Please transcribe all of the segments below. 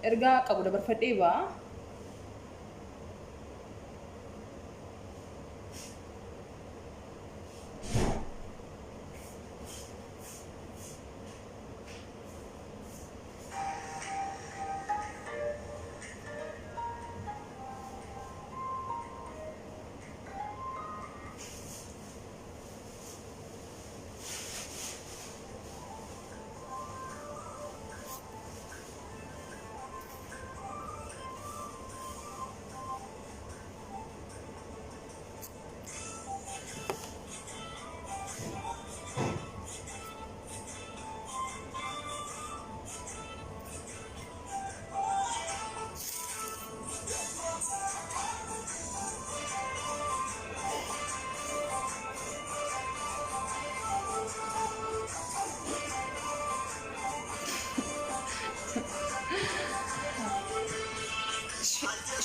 ergaa qabu dabarfadhee baa.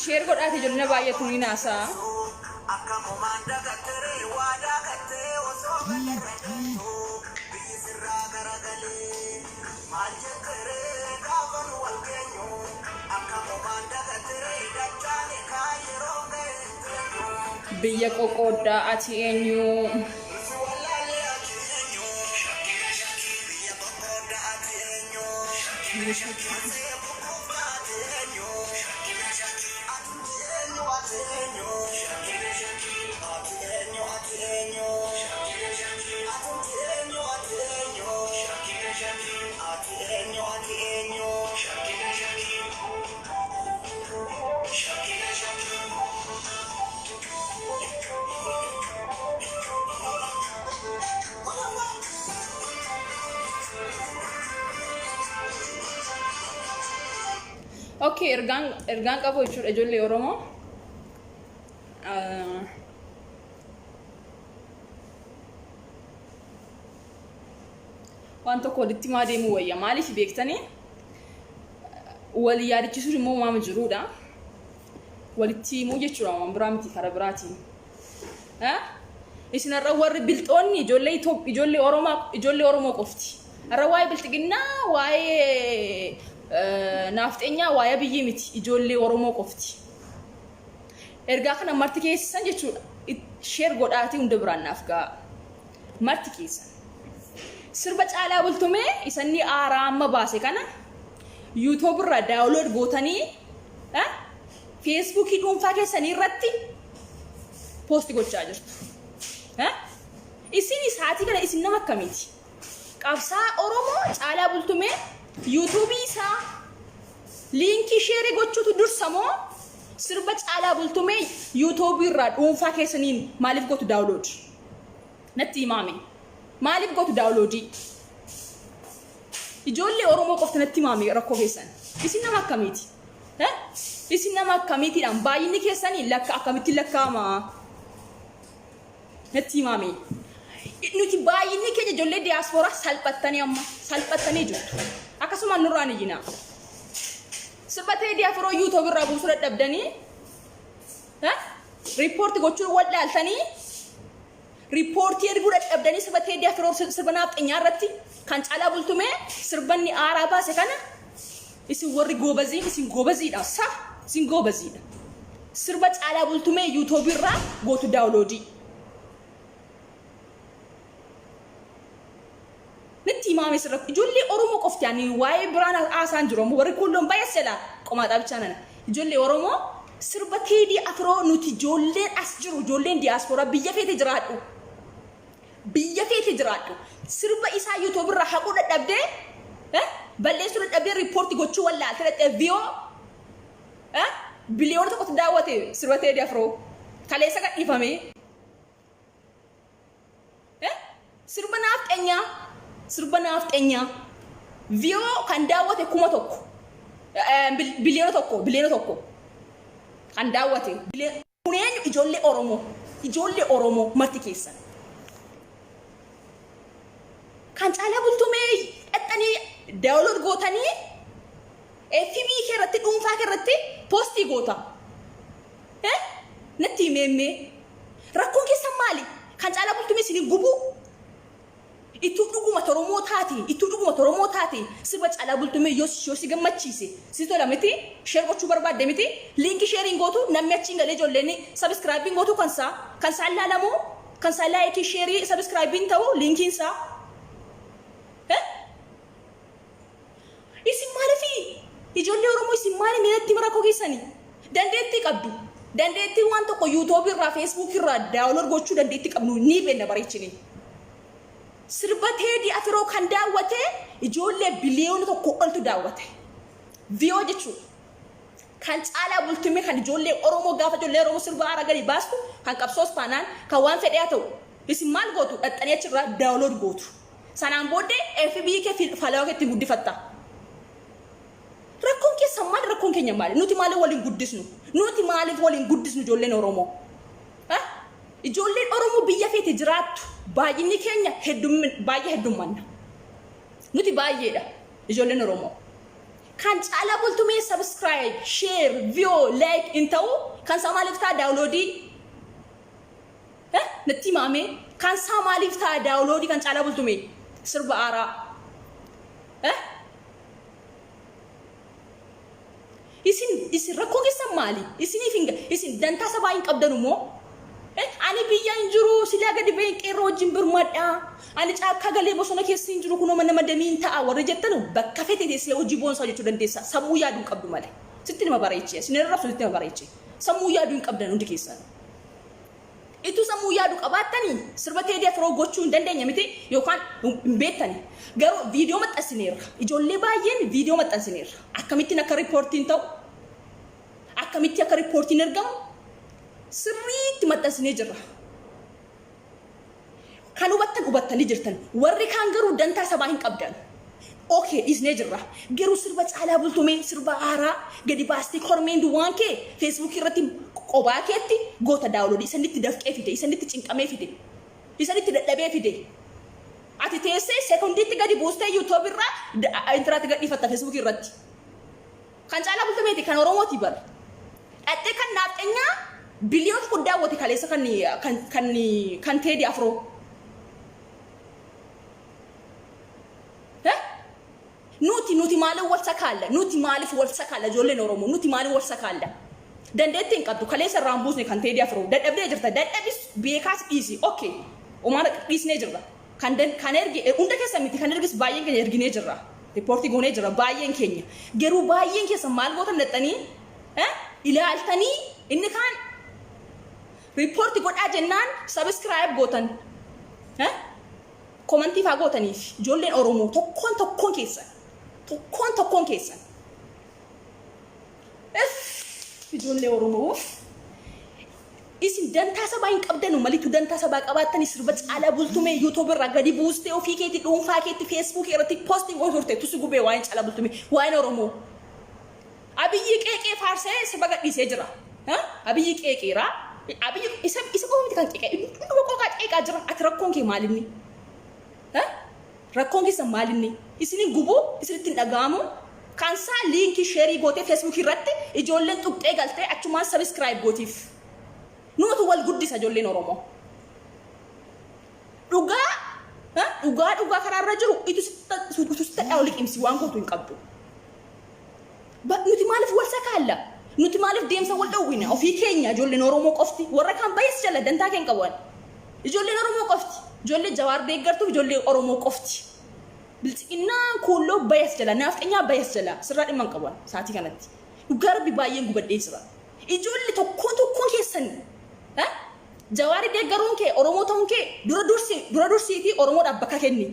Share godhaati ijoolleen baay'eetu ni naasaa. Biyya qoqqooddaa ati eenyu? Okay, ergaan qabu jechuudha ijoollee Oromoo. Waan tokko walitti maa deemuu wayya maaliif beektanii? Wal yaadachiisuun immoo waan jiruudha. Walitti himuu jechuudha waan biraa miti karaa biraatiin. Isinarra warri bilxoonni ijoollee Oromoo qofti. Har'a waa'ee bilxiginnaa waa'ee nafxeenyaa waa'ee biyyi miti ijoollee Oromoo qofti. Ergaa kana marti keessan jechuudha. Share godhaatii hunda biraan naaf ga'a. Marti keessan. Sirba caalaa bultumee isanni aaraa amma baase kana YouTube irra download gootanii Facebook dhuunfaa keessanii irratti post gochaa jirtu. Isin isaatii kana isin nama akkamiiti? Qabsaa Oromoo caalaa bultumee YouTube isa linki share gochuutu dursamoo sirba caalaa bultumee YouTube irraa dhuunfaa keessaniin maaliif gootu download? Natti himaame. Maaliif gootu downloadii? Ijoollee Oromoo qofti natti himaame rakkoo keessan. Isin nama akkamiiti? Isin nama akkamiitiidhaan baay'inni keessanii akkamitti lakkaa'ama? Natti himaame. Nuti baay'inni keenya ijoollee diaspora salphattanii jirtu. Akkasuma nurraan iyyina. Sirba ta'ee diaspora YouTube irraa buusuu dadhabdanii report gochuu wal dhaaltanii riippoortii erguu dadhabdanii sirba ta'ee diaspora sirba nafxeenyaa irratti kan caalaa bultumee sirbanni aaraa baase kana isin warri goobaziin isin goobaziidha isin goobaziidha. Sirba caalaa bultumee YouTube irraa gootu downloadii. Natti himaame sirra ijoollee Oromoo qofti yaani waa'ee biraan haasaan jiru warri kulloon baay'eessedha qomaadhaa bichaa nana. Ijoollee Oromoo sirba ta'ee afroo nuti ijoolleen as jiru ijoolleen diaspora biyya feete jiraadhu. Biyya feete jiraadhu. Sirba isaa YouTube irraa haquu dadhabdee balleessuu dadhabdee report gochuu wallaalte dadhabdee biliyoona tokkotti daawwate sirba ta'ee afroo kaleessa gadhiifame. Sirba nafxeenyaa viyoo kan daawwate 1,000 biliyoona tokko kan daawwate kuneenyu ijoollee Oromoo marti keessan kan caalaa bultumee dhaxxanii download gootanii FB irratti dhuunfaa irratti postii goota. Natti himeemme rakkoon keessan maali? Kan caalaa bultumee isin gubuu Itu dhuguma Oromoo taate sirba caalaa bultumee yoo si gammachiise si tola miti share gochuu barbaadde miti link sharing gootu namni achiin galee ijoolleen subscribing gootu kan saa ilaalamu kan saa like share subscribing ta'u linkiin saa isin maalifi ijoollee Oromoo isin maali meetti marakoo keessanii dandeettii qabdu dandeettii waan tokko YouTube irraa Facebook irraa download gochuu dandeettii qabnu ni beekna bareechine sirbatee di afroo kan daawwate ijoollee biliyoona tokko oltu daawwate video jechuudha kan caalaa bultumee kan ijoollee Oromoo gaafa ijoollee Oromoo sirba haaraa gadi baastu kan qabsoos taanaan kan waan fedhee ta'u isin maal gootu dhaxxanii achirraa download gootu sanaan booddee FB kee falaa keetti guddifatta rakkoon keessa maal rakkoon keenya maali nuti maaliif waliin guddisnu ijoolleen Oromoo ijoolleen Oromoo biyya feete jiraattu baay'inni keenya baay'ee heddummanna nuti baay'eedha ijoolleen Oromoo kan caalaa bultumee subscribe share view like inta'u kan saa maaliif ta'a downloadii natti maame kan saa maaliif ta'a downloadii kan caalaa bultumee sirba haaraa isin rakkoo keessan maali isin dantaa sabaa hin qabdanu moo ani biyya injiru sila gadi bayin qeerroo wajjin birmadha ani caakka galee bosona keessa injiru kunoo nama damiin ta'a warri jettanu bakka fete teessee hojii boonsaa jechuu dandeessa sammuu yaaduu hin qabdu malee sitti nama bareechee sinirra rabsu sitti nama bareechee sammuu yaaduu hin qabdan hundi keessan itu sammuu yaaduu qabaattanii sirba teedii afroo gochuu hin dandeenya miti yookaan hin beektani garuu viidiyoo maxxansineerra ijoollee baay'een viidiyoo maxxansineerra akkamittiin akka riippoortiin ta'u akkamitti akka riippoortiin ergamu sirriitti maxxansinee jirra kan hubattanii jirtan warri kaan garuu dantaa sabaa hin qabdan okay isnee jirra garuu sirba caalaa bultumee sirba haaraa gadi baastee kormeen duwwaan kee Facebook irratti qobaa keetti goota download isanitti dafqee fide isanitti cinqamee fide isanitti dadhabee fide ati teessee sekondiitti gadi buustee YouTube irraa intiraatti gadhiifatta Facebook irratti kan caalaa bultumeeti kan Oromooti bar dhattee kan naafxenyaa biliyoona guddaa wati kaleessa kan teedi afroo nuti maaliif wal sakaalla ijoolleen Oromoo nuti maaliif wal sakaalla dandeettiin qabdu kaleessa irraan buusne kan teedi afroo dadhabdee jirta dadhabis beekaas dhiisi okay umaana dhiisnee jirra kan erge hunda keessa miti kan ergis baay'een keenya erginee jirra riippoortii goonee jirra baay'een keenya garuu baay'een keessa maal gootan dadhanii ilaaltanii inni kaan riippoortii godhaa jennaan subscribe gootan komantii faa gootaniif ijoolleen Oromoo tokkoon keessan ijoollee Oromoo isin dantaa sabaa hin qabdanu malitu dantaa sabaa qabaattanii sirba caalaa bultumee YouTube irraa gadi buustee ofii keetti dhuunfaa keetti Facebook irratti posting gootee tusi gubee waa'een caalaa bultumee waa'een Oromoo Abiyyi qeeqee faarsee sirba gadhiisee jira Abiyyi qeeqeeraa Abiyyi isa qoomti kan qeeqee qoqa qeeqaa jira ati rakkoon kee maalinni rakkoon keessan maalinni isinin gubuu isinitti hin dhaga'amu kan saa liinkii sheerii gootee Facebook irratti ijoolleen tuqxee galtee achumaan subscribe gootiif nuutu wal guddisa ijoolleen Oromoo dhugaa karaarra jiru itu sitta dhaawli qimsi waan gootu hin qabdu nuti maaliif wal sakaalla nuti maaliif deemsa wal dhawwina ofii keenya ijoolleen Oromoo qofti warra kan bayis jala dantaa keen qaban ijoolleen Oromoo qofti ijoollee Jawaar deeggartuuf ijoollee Oromoo qofti bilchinnaan kuulloo bayis jala naafxenyaa bayis jala sirraa dhimman qaban saatii kanatti garbi baay'een gubadhee jira ijoollee tokkoon keessan Jawaar deeggaruun kee Oromoo ta'uun kee dura dursiitii Oromoodhaaf bakka kenni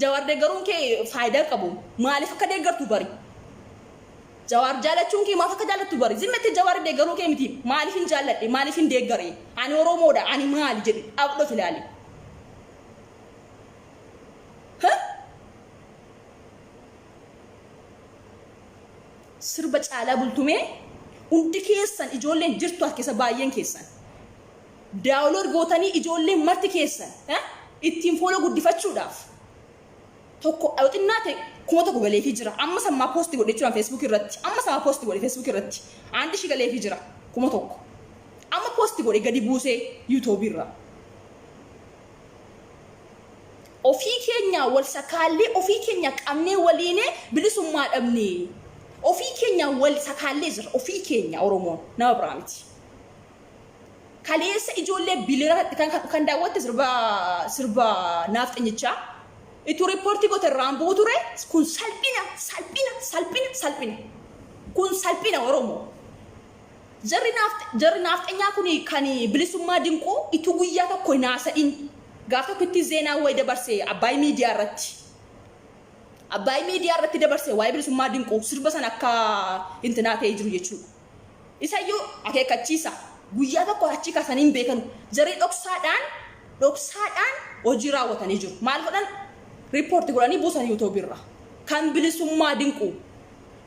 Jawaar deeggaruun kee faayidaa qabu maaliif akka deeggartu bari Jawaar jaalachuun kee maaf akka jaalattu bari zimmetti Jawaar deeggaruu kee miti maaliif hin jaalladhe maaliif hin deeggare ani Oromoodha ani maali jedhi abdoo filaali sirba caalaa bultumee hundi keessan ijoolleen jirtu as keessa baay'een keessan download gootanii ijoolleen marti keessan ittiin fooloo guddifachuudhaaf tokko xinnaa kuma tokko galeefii jira amma sammaa posti godhe jechuudha Facebook irratti amma sammaa posti godhe Facebook irratti andi shi galeefii jira kuma tokko amma posti godhe gadi buusee YouTube irra ofii keenya wal sakaallee ofii keenya qabnee waliine bilisummaa dhabnee ofii keenya wal sakaallee jira ofii keenya Oromoon nama biraa miti kaleessa ijoollee bilira kan daawwatte sirba naafxanyichaa itu reporti gote raamboo ture kun salphina kun salphina Oromoo jarri naafxanyaa kun kan bilisummaa dinquu itu guyyaa tokko naasa'in gaafa kutti zeenaa way dabarsee Abbaay miidiyaa irratti dabarsee waa'ee bilisummaa dinquu sirba san akka intinaa ta'ee jiru jechuudha isayyuu akeekkachiisa guyyaa tokko achi kaasaniin beekan jarri dhoksaadhaan hojii raawwatanii jiru maal godhan riipoortii godhanii buusan YouTube irra kan bilisummaa dinquu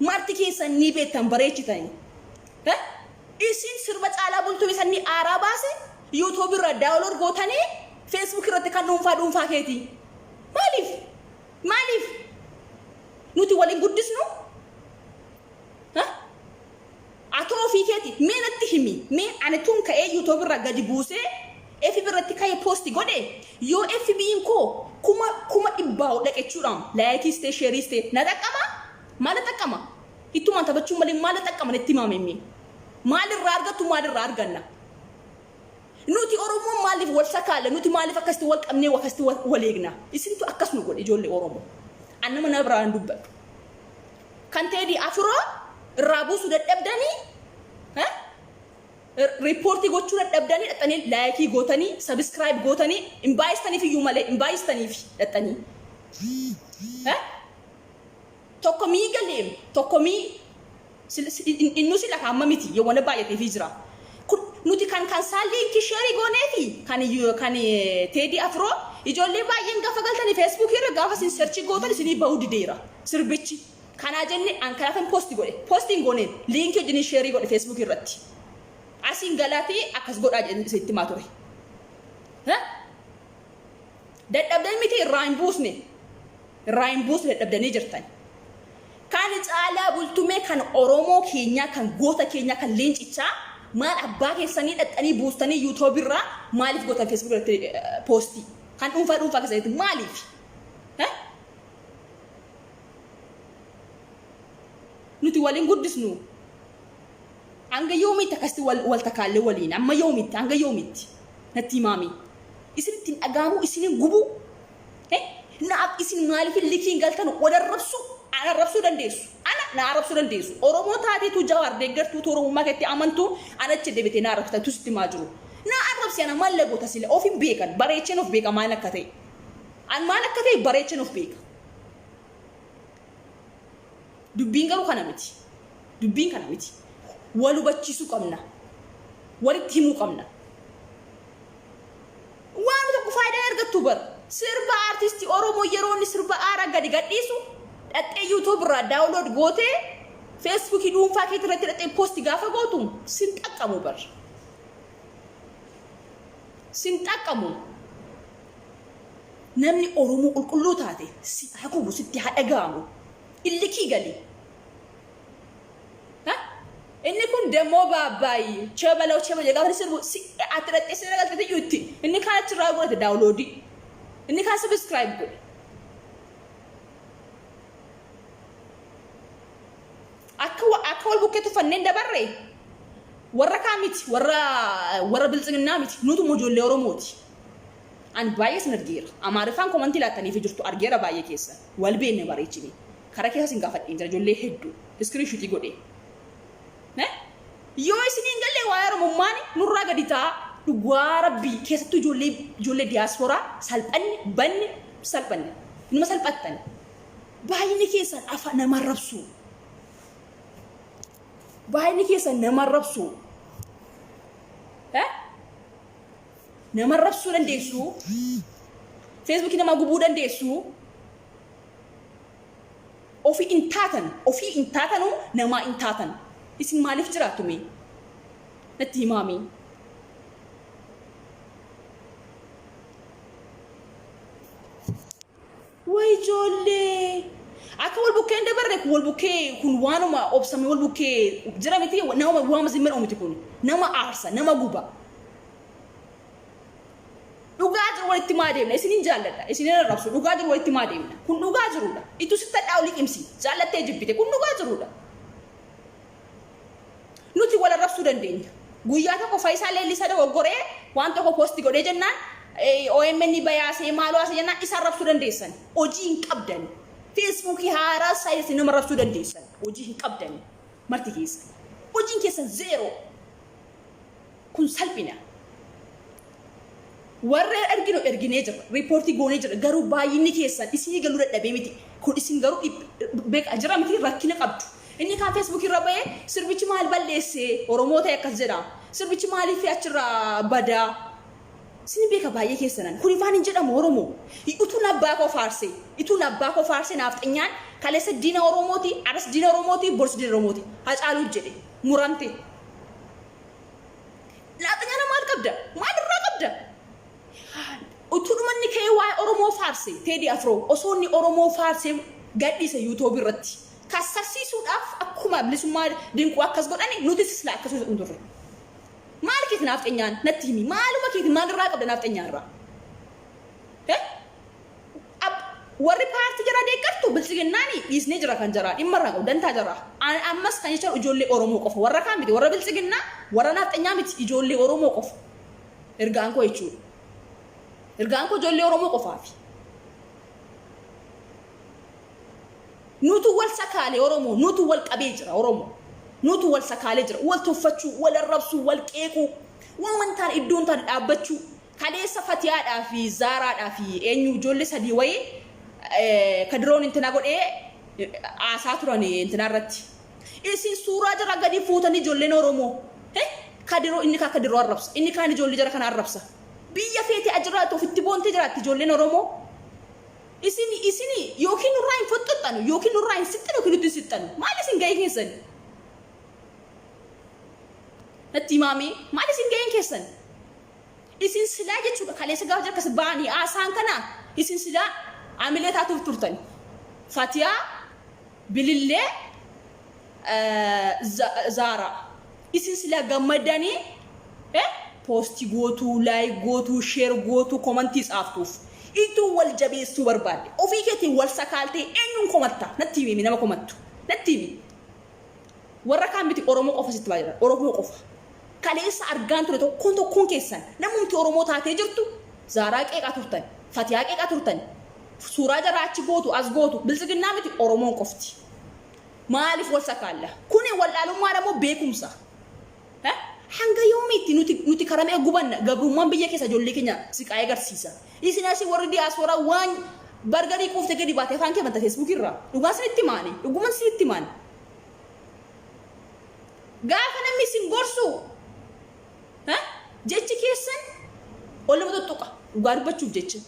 marti keessan ni beektan bareechitanii isin sirba caalaa bultuu isanii aaraa baase YouTube irra daawunlood gootanii Facebook irratti kan dhuunfaa keetii maaliif nuti waliin guddisnu atoo fi keeti mee natti himi mee ani tun ka'ee YouTube irra gadi buusee FB irratti ka'ee posti godhe yoo FB ko kuma dhibbaa dhaqechuudhaan like stay share stay na taqama ittumaan taphachuu malee maal taqama netti maamemme maal irraa arganna nuti Oromoo maaliif wal sakaala nuti maaliif akkasti wal qabnee akkasti wal eegna isintu akkas nu godhe ijoollee Oromoo annama na biraan dubbatu kan teedi afro raabusu dadhabdanii reporti gochuu dadhabdanii dhaxanii like gootanii subscribe gootanii imbaayistaniif iyyuu malee imbaayistaniif dhaxanii tokkomii galeem tokkomii innu sila kaamma miti yoo wana baay'atee fi jira nuti kan saalii kisheri gooneefi kan teedi afro ijoollee baay'een gaafa galtanii Facebook irra gaafa sin search gootan isinii ba'uu dideera sirbichi kana jenne ankaraafan posting gooneen link wajjin share godhe Facebook irratti asin galati akkas godhaa jedhan isitti maa ture dadhabdan miti irraan buusne dadhabdanii jirtan kan caalaa bultumee kan Oromoo keenya kan goota keenya kan leencichaa maal abbaa keessanii dhaxanii buustanii YouTube irra maaliif gootan Facebook irratti posti kan dhuunfaa keessatti maaliif nuti waliin guddisnu hanga yoomitti akkasti wal takaalle waliin amma yoomitti hanga yoomitti natti maami isinitti dhagaamu isinin gubu naaf isin maaliif likiin galtan wadarrabsu ana rabsu dandeessu Oromoo taateetu Jawaar deeggartuu Oromummaa keetti amantu anachi debite na rabta tusitti maajiru na arrabsi ana maal goota sile ofin beekan bareechen of beeka maal akka ta'e bareechen of beeka dubbiin garuu kana miti wal hubachiisuu qabna walitti himuu qabna waan tokko faayidaa argattu bar sirba artistii Oromoo yeroo inni sirba aaraa gadi gadhiisu dhaxxee YouTube irraa daawunlood gootee Facebook dhuunfaa keetti irratti dhaxxee posti gaafa gootu sin xaqqamu namni Oromoo qulqulluu taate si hakubu sitti hadhagaamu illikii gali inni kun demo baabaayi chebalaw gaafa sirbu si ati dhaxxee sirra galtee yuutti inni kan achirraa godhate daawunloodi inni kan subscribe godhe akka wal bukkeetu fanneen dabarre warra kaamiti warra biltsignaa miti nutu ijoollee Oromooti an baay'ee sin argeera amaariffaan komantii laattaniif jirtu argeera baay'ee keessa wal beenne bareechine kara keessa sin gaafadheen jira ijoollee hedduu screenshot godhe yoo isiniin gallee waa'ee Oromummaan nurraa gadi ta'a dhugaa rabbii keessattuu ijoollee diaasporaa salphanne numa salphattan baay'inni keessan afa nama rabsu nama rabsuu dandeessu Facebook nama gubuu dandeessu ofii intaatanu nama intaatan isin maaliif jiraattu mee natti himaami way ijoollee akka wal bukkeen dabarre wal bukkee kun waanuma obsame wal bukkee jira miti nama waama zimmer omiti kun nama aarsa nama guba dhugaa jiru walitti maa deemna isinin jaalladha isinin arrabsu dhugaa jiru walitti maa deemna kun dhugaa jirudha itu sittadhaa olii qimsi jaallattee jibbite kun dhugaa jirudha nuti wal arrabsuu dandeenya guyyaa tokko Faayisaa Leellisaa dogoggoree waan tokko posti godhee jennaan OMN bayaasee maaloo asee jennaan isa arrabsuu dandeessan hojii hin qabdan Facebookii haaraa saayinsi nama arrabsuu dandeessan hojii hin qabdan marti keessa hojiin keessan zero kun salphina warra erginee jira riipoortii goonee jira garuu baay'inni keessan isinii galuu dadhabee miti kun isin garuu beeka jira miti rakkina qabdu inni kan Facebook irra ba'ee sirbichi maal balleessee Oromoo ta'e akkas jedha sirbichi maaliif achirra badaa isin beeka baay'ee keessanan kun ifaan hin jedhamu Oromoo utuun abbaa koo faarsee naaf xanyaan kaleessa diina Oromooti aras diina Oromooti borsi diina Oromooti hacaaluu jedhe muramte laaxanyaan maal qabda maal irraa qabda utuun manni kee waa'ee Oromoo faarse Teddy Afro osoonni Oromoo faarse gadhiisa YouTube irratti kasarsiisuudhaaf akkuma bilisummaa dinquu akkas godhani nuti sisla akkas hundurre maal keetii naaf xanyaan natti himi maaluma keetii maal irraa qabda naaf xanyaan irraa warri paartii jira deeggartu bilchiginnaani dhiisnee jira kan jira dhimma irraa qabu dantaa jira ammas kan jechuun ijoollee Oromoo qofa warra kaan miti warra bilchiginnaa warra naaf xanyaa miti ijoollee Oromoo qofa ergaan koo jechuudha ergaan koo ijoollee Oromoo qofaafi nutu wal sakaalee Oromoo nutu wal qabee jira Oromoo nutu wal sakaalee jira wal tuffachuu wal arrabsuu wal qeequu waan taan iddoon taan dhaabbachuu kaleessa Fatiyaadhaa fi Zaaraadhaa fi eenyu ijoollee sadii wayii kadiroon intina godhee aasaa turan intina irratti isin suuraa jira gadi fuutanii ijoolleen Oromoo kadiroo inni ka kadiroo arrabsa inni kaan ijoollee jira kana arrabsa biyya feete ajiraatu ofitti boonte jiraatti ijoolleen Oromoo isin yookiin nurraa hin fottottanu yookiin nurraa hin sixxanu yookiin nutti sixxanu maal isin ga'ee keessan natti maami maal isin ga'een keessan isin silaa jechuudha kaleessa gaafa jira kas baanii aasaan kana isin silaa amilee taatuuf turtan Fatiyaa Bilillee Zaara isin silaa gammadanii poostii gootuu laayik gootuu sheer gootuu komantii tsaaftuuf ituu wal jabeessuu barbaadde ofii keetiin wal sakaaltee eenyuun komatta natti himi nama komattu natti himi warra kaan miti Oromoo qofa sitti baay'ata Oromoo qofa kaleessa argaan ture tokkoon keessan namumti Oromoo taatee jirtu Zaaraa qeeqaa turtan Fatiyaa qeeqaa turtan suuraa jaraachi gootu as gootu bilchiginnaa miti Oromoon qofti maaliif wal sakaalla kuni wallaalummaa immoo beekumsa hanga yoomiitti nuti karamee gubanna gabrummaan biyya keessa ijoollee keenya siqaa agarsiisa isin asii warri diiyaaspooraa waan bargarii quuftee gadi baatee afaan kee banta Facebook irraa dhugaa sinitti maani dhuguman sinitti maani gaafa namni isin gorsu jechi keessan olama tuttuqa dhugaa dubbachuuf jecha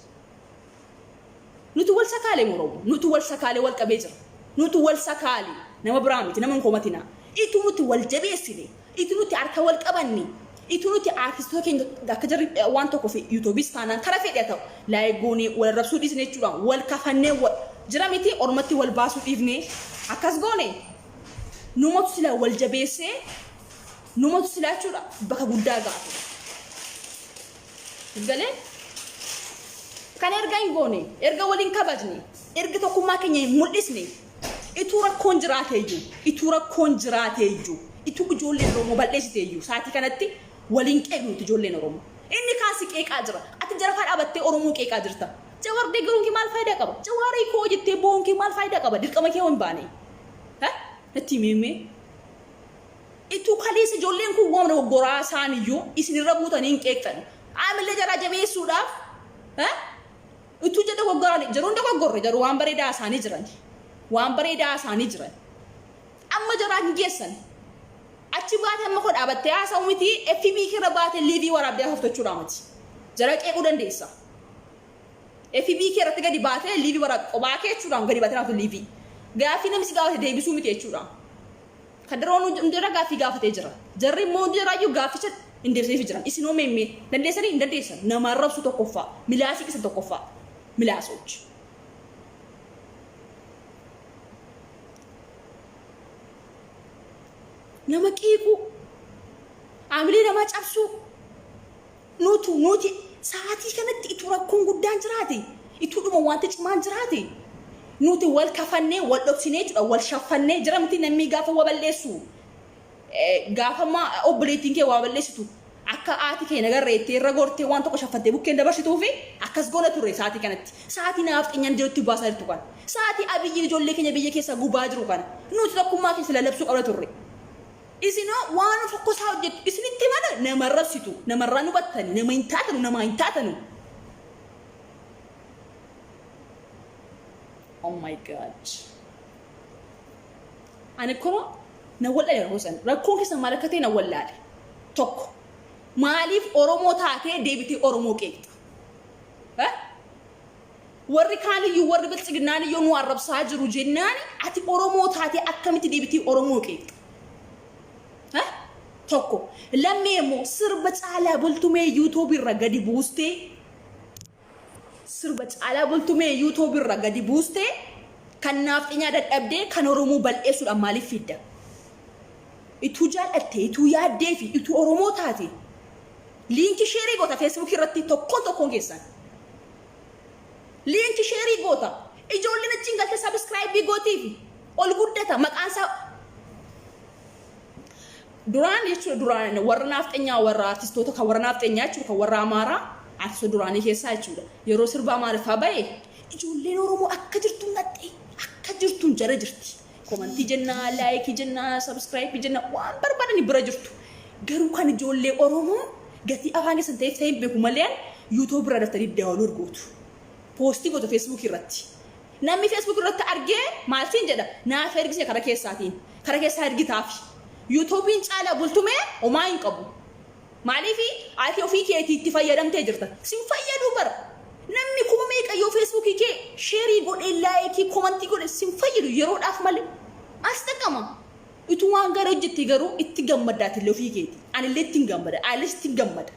nuti wal sakaalee Oromoo nuti wal sakaalee wal qabee jira nuti wal sakaalee nama biraa miti nama hin komatina itu nuti wal jabeessine itu nuti harka wal qabanne itu nuti artistoota keenya akka jarri waan tokko fi YouTubeis taanaan kara fedhe ta'u laayigoonii wal rabsuu dhiisne jechuudhaan wal kafannee jira miti ormatti wal baasuu dhiifne akkas goone numatu sila wal jabeessee numatu sila jechuudha bakka guddaa gaafate galee kan erga hin goone erga waliin kabajne erga tokkummaa keenya mul'isne itu rakkoon jiraateeyyuu itu ijoolleen Oromoo balleessiteeyyuu saatii kanatti waliin qeeqnuti ijoolleen Oromoo inni kaasi qeeqaa jira ati jara kaa dhaabattee Oromoo qeeqaa jirta Jawaar deeggaruun maal faayidaa qaba Jawaarii koo jettee boonki maal faayidaa qaba dirqama kee hin baane natti himi itu kaleessa ijoolleen kun waan goraa isaaniyyuu isinirra buutanii hin qeeqtan amillee jara jabeessuudhaaf itu jedha goggoraan jaruun dogoggorre jaru waan bareedaa isaanii jiran amma jaraa hin geessan achi baate amma koo dhaabattee haasa'u miti FB kirra baate liivii waraabdee haftachuudha miti jara qeequu dandeessa FB kirratti gadi baate liivii waraab qobaa kee jechuudhaan gadi baate naaftu liivii gaaffii namni si gaafate deebisuu miti jechuudhaan kadiroon hundira gaaffii gaafatee jira jarri immoo hundiraayyuu gaafficha hin deebisneef jiran isinoo meemmee dandeessanii hin dandeessan nama arrabsu tokkoffaa milaasii qisa tokkoffaa milaasochi nama qiiqu amilee nama cabsu nuti sa'aatii kanatti itu rakkoon guddaan jiraate itu dhuma wanta cimaan jiraate nuti wal kafannee wal dhoksinee jechuudha wal shaffannee jira miti namni gaafa waballeessu gaafa ma obboleettiin kee waballeessitu akka aati kee nagarreettee irra gortee waan tokko shaffattee bukkeen dabarsituu fi akkas goona turre sa'aatii kanatti sa'aatii naaf xiyyan jirutti baasaa jirtu kana sa'aatii abiyyi ijoollee keenya biyya keessa gubaa jiru kana nuti tokkummaa keessa lalabsuu qabna turre isinoo waan tokko isaa hojjetu isinitti mana nama rabsitu namarraa nu battani nama hin taatanu nama hin taatanu. Oh my God. Ani kono na wallaale hosan rakkoon keessa maal akka ta'e na wallaale tokko maaliif Oromoo taatee deebitee Oromoo qeeqxa warri kaaniyyuu warri bilchiginnaaniyyuu nu arrabsaa jiru jennaani ati Oromoo taatee akkamitti deebitee Oromoo qeeqxa tokko lammeemmoo sirba caalaa bultumee YouTube irra gadi buustee sirba caalaa bultumee YouTube irra gadi buustee kan naaf xinyaa dadhabdee kan Oromoo bal'eessuudhaan maaliif fidda itu jaalatte itu yaaddee fi itu Oromoo taate liinki sheerii goota Facebook irratti tokkoon keessan liinki sheerii goota ijoolleen achiin galte subscribe gootii fi ol guddata maqaan isaa duraan jechuudha duraan warra naaf xinyaa warra artistoota kan warra naaf xinyaa jechuudha kan warra Amaaraa artistoota duraanii keessaa jechuudha yeroo sirba Amaariffaa ba'e ijoolleen Oromoo akka jirtu natte akka jirtu jara jirti komantii jennaa like jennaa subscribe jennaa waan barbaadani bira jirtu garuu kan ijoollee Oromoo gatii afaan keessan ta'e beeku malee YouTube irra daftanii daawunlood gootu poostii gootu Facebook irratti namni Facebook irratti argee maal siin jedha naaf ergisee kara keessaa ergitaafi YouTubein caalaa bultumee homaa hin qabu maaliifi ati ofii keetii itti fayyadamtee jirta sin fayyadu bara namni kuma meeqa yoo Facebook kee share godhe like comment godhe sin fayyadu yeroodhaaf malee as taqama itu waan gara hojjetti garuu itti gammadaati illee ofii keetii ani illee itti gammada alis itti gammada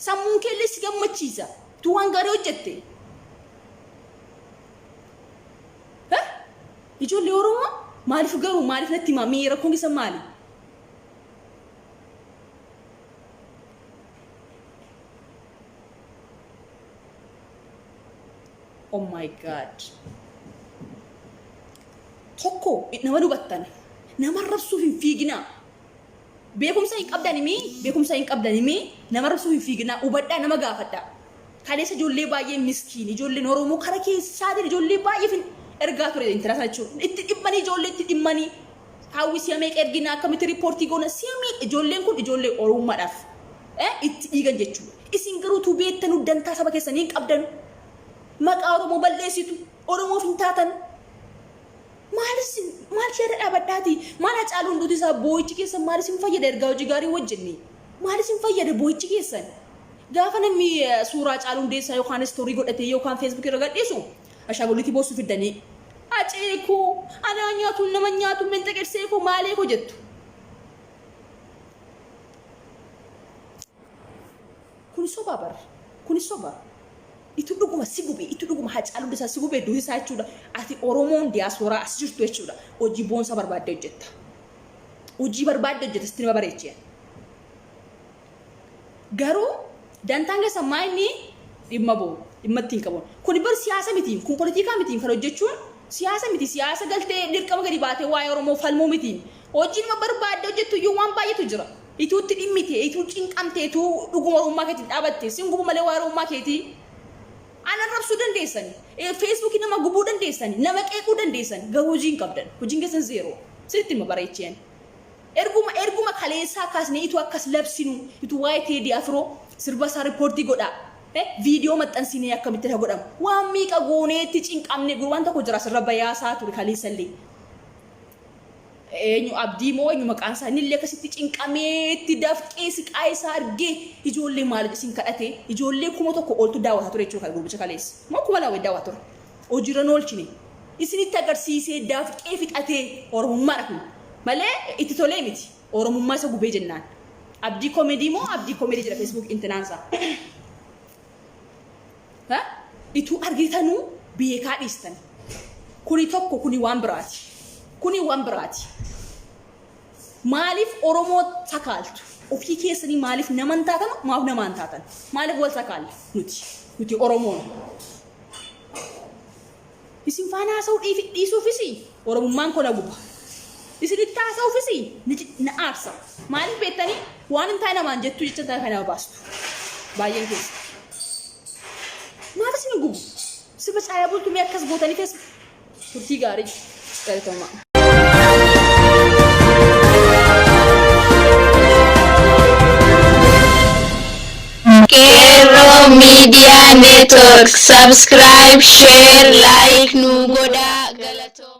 sammuun kee illee si gammachiisa tu waan gara hojjette ijoollee Oromoo maaliif garuu maaliif natti maamii rakkoon isa maali oh my God tokko nama dubattan nama rabsuuf hin fiigina beekumsa hin qabdanimi nama rabsuuf hin fiigina ubaddaa nama gaafadha kaleessa ijoollee baay'ee miskiin ijoolleen Oromoo kara keessaatiin ijoollee baay'ee ergaa ture intarasa jechuudha itti dhimmanii ijoollee itti dhimmanii hawwi siyameeq ergina akkamitti riippoortii goona siyameeq ijoolleen kun ijoollee Oromummaadhaaf itti dhiigan jechuudha isin garuu tu beettanu dantaa saba keessanii hin qabdanu maqaa Oromoo balleessitu Oromoof hin taatan maal shada dhaabadhaati maal Hacaaluu Hundeessaa boo'ichi keessan maal isin fayyada ergaa hojii gaarii wajjinni maal isin fayyada boo'ichi keessan gaafa namni suuraa Hacaaluu Hundeessaa yookaan istoorii godhatee yookaan Facebook irra gadhiisu ashaagolitti boosu fiddanii aceeko ana nyaatu nama nyaatu men tegerseeko maaleeko jettu kun soba itu dhuguma sigube itu dhuguma Hacaaluu Hundeessaa sigube duhisaa jechuudha ati Oromoon diaspora as jirtu jechuudha hojii boonsa barbaadde hojjetta sitti nama bareechee garuu dantaan keessa maayini dhimma ittiin qabu kun bar siyaasa mitiin kun politika mitiin kan hojjechuun siyaasa miti siyaasa galtee dirqama gadi baatee waa'ee Oromoo falmuu mitiin hojii nama barbaadde hojjettu iyyuu waan baay'eetu jira ituutti dhimmite ituu cinqamte ituu dhuguma Oromummaa keetiin dhaabatte sin gubu malee waa'ee Oromummaa keetii ana rabsuu dandeessani Facebook nama gubuu dandeessani nama qeequu dandeessani garuu hojiin qabdan hojiin keessan zero sitti ma bareecheen erguma kaleessaa kaasnee ituu akkas labsinu ituu waa'ee Teedii Afroo sirba isaa riippoortii godhaa video maxxansinee akkamitti ta godhamu waan miiqa gooneetti cinqamne gurbaan tokko jira sirra bayaasaa ture kaleessallee eenyu Abdii moo eenyu maqaan isaa nillee akkasitti cinqameetti dafqee siqaa isaa argee ijoollee maal isin kadhate ijoollee kuma tokko oltu daawwataa ture jechuudha gurbicha kaleessa moo kuma lama daawwataa ture hojiirra noolchine isinitti agarsiisee dafqee fixatee Oromummaadha kun malee itti tolee miti Oromummaa isa gubee jennaan Abdii Comedy moo Abdii Comedy jedha Facebook intinaansa itu argitanu beekaa dhiistan kuni tokko kuni waan biraati maaliif Oromoo takaaltu ofii keessanii maaliif naman taatan maaf naman taatan maaliif wal sakaal nuti oromoon isin faana haasa'uu dhiisuufisi oromummaan kona guba isin itti haasa'uufisi na aarsa maaliif beektanii waan hin taane namaan jettu jecha kana baastu baay'een keessa maaf isin gubu sifa caaya bultumee akkas gootanii keessa turtii gaarii galatamaa. Kero Media Network. Subscribe, share, like, nu goda galato.